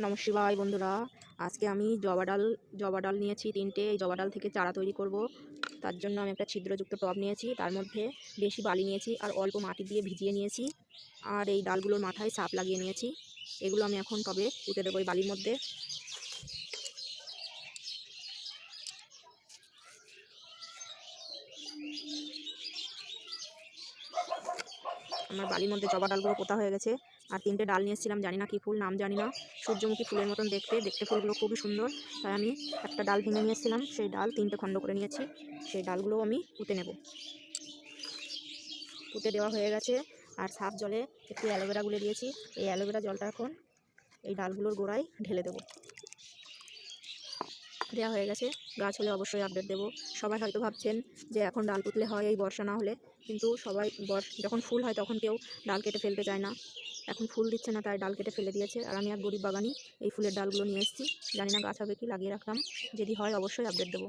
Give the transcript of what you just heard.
নমঃ শিবায় বন্ধুরা, আজকে আমি জবা ডাল নিয়েছি 3টে। এই জবা ডাল থেকে চারা তৈরি করব। তার জন্য আমি একটা ছিদ্রযুক্ত টব নিয়েছি, তার মধ্যে বেশি বালি নিয়েছি আর অল্প মাটি দিয়ে ভিজিয়ে নিয়েছি। আর এই ডালগুলোর মাথায় সাপ লাগিয়ে নিয়েছি। এগুলো আমি এখন টবে পুঁতে দেবো এই বালির মধ্যে। আমার বালির মধ্যে জবা ডালগুলো পোতা হয়ে গেছে। আর 3টে ডাল নিয়ে এসেছিলাম, জানি না কী ফুল, নাম জানি না। সূর্যমুখী ফুলের মতন দেখতে ফুলগুলো খুবই সুন্দর। তাই আমি একটা ডাল ভেঙে নিয়ে এসেছিলাম, সেই ডাল 3টে খণ্ড করে নিয়েছি। সেই ডালগুলো আমি পুঁতে নেব। পুঁতে দেওয়া হয়ে গেছে। আর সাফ জলে একটু অ্যালোভেরা গুলে দিয়েছি। এই অ্যালোভেরা জলটা এখন এই ডালগুলোর গোড়ায় ঢেলে দেবো। দেওয়া হয়ে গেছে। গাছ হলে অবশ্যই আপডেট দেবো। সবাই হয়তো ভাবছেন যে এখন ডাল পুঁতলে হয় এই বর্ষা না হলে, কিন্তু সবাই যখন ফুল হয় তখন কেউ ডাল কেটে ফেলতে চায় না। এখন ফুল দিচ্ছে না তাই ডাল কেটে ফেলে দিয়েছে। আর আমি এক গরিব বাগানি এই ফুলের ডালগুলো নিয়ে এসেছি। জানি না গাছ হবে কি, লাগিয়ে রাখলাম। যদি হয় অবশ্যই আপডেট দেবো।